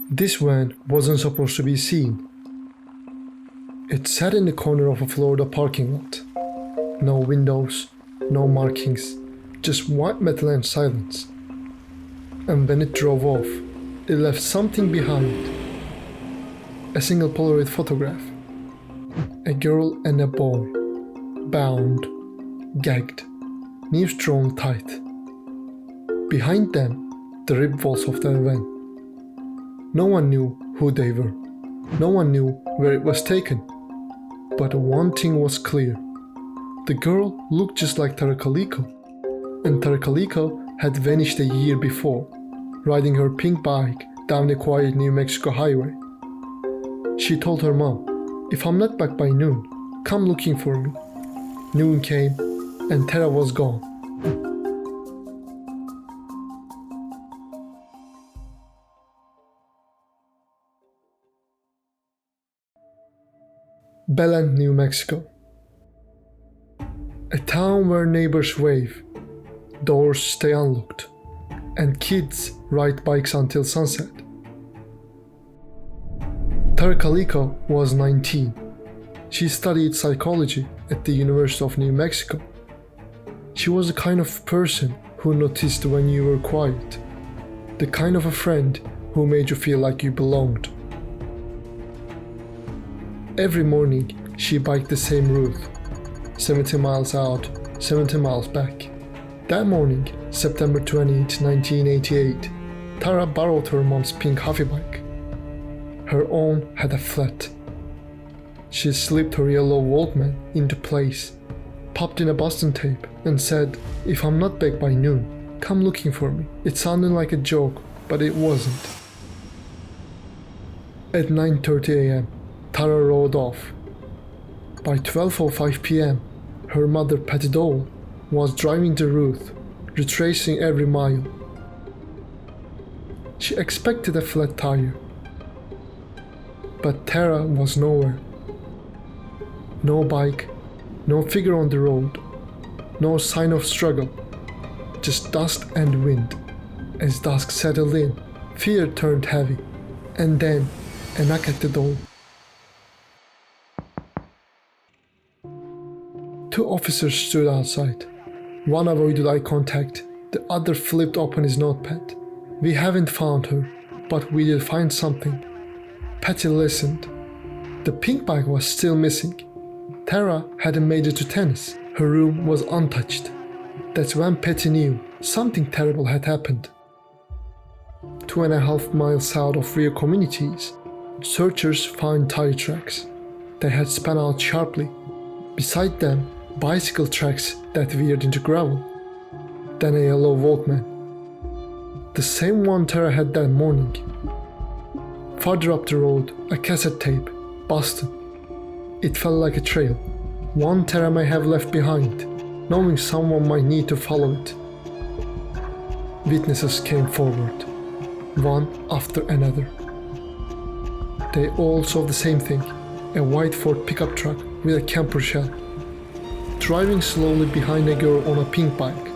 This van wasn't supposed to be seen. It sat in the corner of a Florida parking lot. No windows, no markings, just white metal and silence. And when it drove off, it left something behind. A single Polaroid photograph. A girl and a boy, bound, gagged, knees drawn tight. Behind them, the ribbed walls of their van. No one knew who they were. No one knew where it was taken. But one thing was clear. The girl looked just like Tara Kaliko. And Tara Kaliko had vanished a year before, riding her pink bike down the quiet New Mexico highway. She told her mom, "If I'm not back by noon, come looking for me." Noon came, and Tara was gone. Belen, New Mexico. A town where neighbors wave, doors stay unlocked, and kids ride bikes until sunset. Tara Kaliko was 19. She studied psychology at the University of New Mexico. She was the kind of person who noticed when you were quiet, the kind of a friend who made you feel like you belonged. Every morning, she biked the same route, 70 miles out, 70 miles back. That morning, September 20, 1988, Tara borrowed her mom's pink Huffy bike. Her own had a flat. She slipped her yellow Walkman into place, popped in a Boston tape, and said, "If I'm not back by noon, come looking for me." It sounded like a joke, but it wasn't. At 9:30 a.m., Tara rode off. By 12:05 p.m., her mother, Patty Dole, was driving the route, retracing every mile. She expected a flat tire, but Tara was nowhere. No bike, no figure on the road, no sign of struggle, just dust and wind. As dusk settled in, fear turned heavy, and then a knock at the door. Two officers stood outside. One avoided eye contact, the other flipped open his notepad. "We haven't found her, but we did find something." Patty listened. The pink bike was still missing. Tara hadn't made it to tennis. Her room was untouched. That's when Patty knew something terrible had happened. 2.5 miles south of Rio Communities, searchers found tire tracks. They had spun out sharply. Beside them, bicycle tracks that veered into gravel. Then a yellow Walkman. The same one Tara had that morning. Farther up the road, a cassette tape, Boston. It felt like a trail, one Tara may have left behind, knowing someone might need to follow it. Witnesses came forward, one after another. They all saw the same thing, a white Ford pickup truck with a camper shell, driving slowly behind a girl on a pink bike.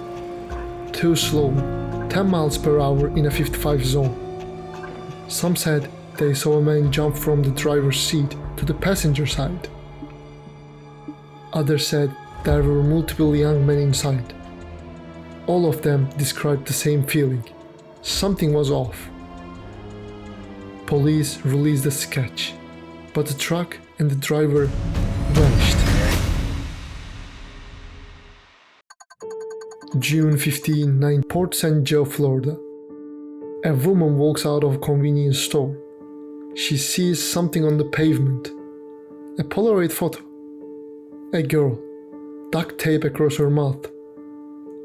Too slowly, 10 miles per hour in a 55 zone. Some said they saw a man jump from the driver's seat to the passenger side. Others said there were multiple young men inside. All of them described the same feeling. Something was off. Police released a sketch, but the truck and the driver vanished. June 15, Port St. Joe, Florida. A woman walks out of a convenience store. She sees something on the pavement. A Polaroid photo. A girl, duct tape across her mouth,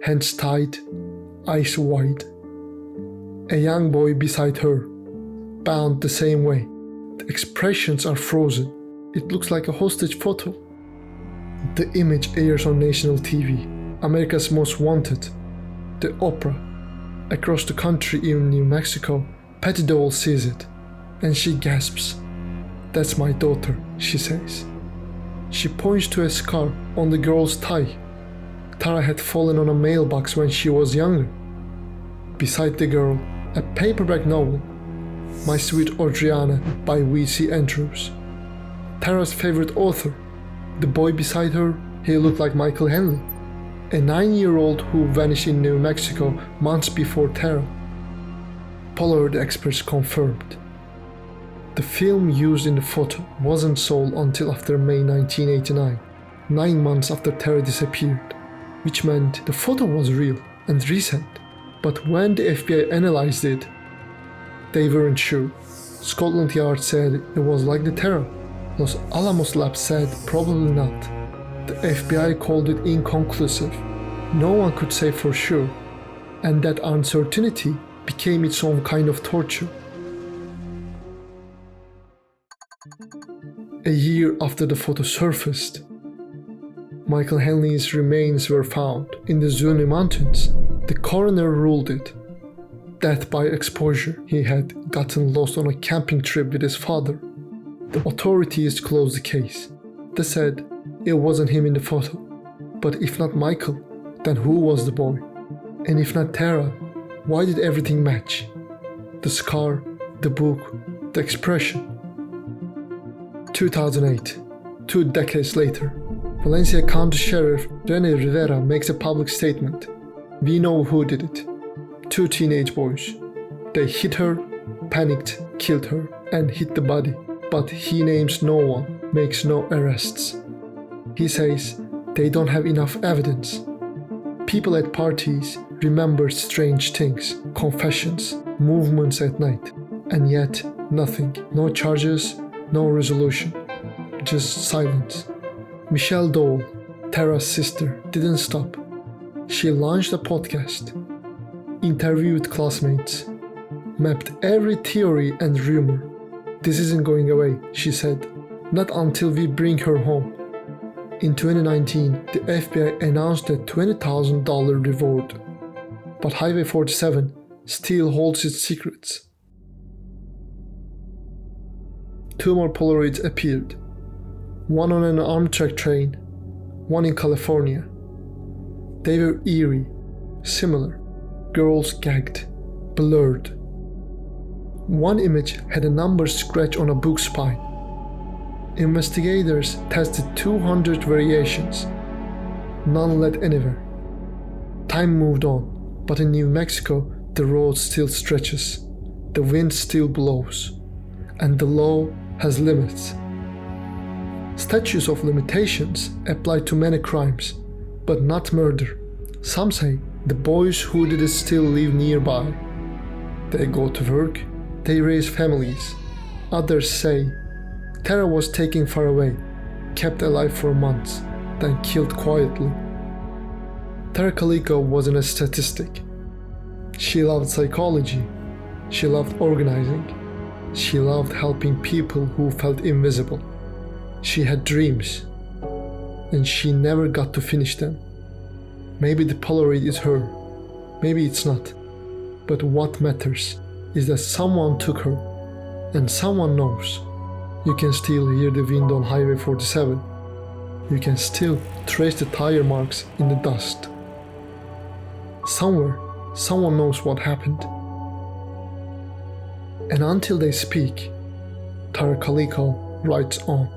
hands tied, eyes wide. A young boy beside her, bound the same way. The expressions are frozen. It looks like a hostage photo. The image airs on national TV, America's Most Wanted, the opera. Across the country in New Mexico, Patty Dole sees it, and she gasps. "That's my daughter," she says. She points to a scar on the girl's thigh. Tara had fallen on a mailbox when she was younger. Beside the girl, a paperback novel, My Sweet Audriana by V.C. Andrews. Tara's favorite author. The boy beside her, he looked like Michael Henley, a 9-year-old who vanished in New Mexico months before Tara. Polaroid experts confirmed. The film used in the photo wasn't sold until after May 1989, 9 months after Tara disappeared, which meant the photo was real and recent. But when the FBI analyzed it, they weren't sure. Scotland Yard said it was like the Tara. Los Alamos Lab said probably not. The FBI called it inconclusive. No one could say for sure, and that uncertainty became its own kind of torture. A year after the photo surfaced, Michael Henley's remains were found in the Zuni Mountains. The coroner ruled it death by exposure. He had gotten lost on a camping trip with his father. The authorities closed the case. They said it wasn't him in the photo. But if not Michael, then who was the boy? And if not Tara, why did everything match? The scar, the book, the expression. 2008, 2 decades later, Valencia County Sheriff Rene Rivera makes a public statement. We know who did it. 2 teenage boys. They hit her, panicked, killed her, and hid the body. But he names no one, makes no arrests. He says they don't have enough evidence. People at parties remember strange things, confessions, movements at night, and yet nothing. No charges, no resolution, just silence. Michelle Dole, Tara's sister, didn't stop. She launched a podcast, interviewed classmates, mapped every theory and rumor. This isn't going away, she said, not until we bring her home. In 2019, the FBI announced a $20,000 reward, but Highway 47 still holds its secrets. 2 more Polaroids appeared, one on an Amtrak train, one in California. They were eerie, similar, girls gagged, blurred. One image had a number scratch on a book spine. Investigators tested 200 variations. None led anywhere. Time moved on, but in New Mexico, the road still stretches, the wind still blows, and the law has limits. Statutes of limitations apply to many crimes, but not murder. Some say the boys who did it still live nearby. They go to work, they raise families. Others say Tara was taken far away, kept alive for months, then killed quietly. Tara Calico wasn't a statistic. She loved psychology. She loved organizing. She loved helping people who felt invisible. She had dreams, and she never got to finish them. Maybe the Polaroid is her, maybe it's not. But what matters is that someone took her, and someone knows. You can still hear the wind on Highway 47. You can still trace the tire marks in the dust. Somewhere, someone knows what happened. And until they speak, Tara Calico writes on.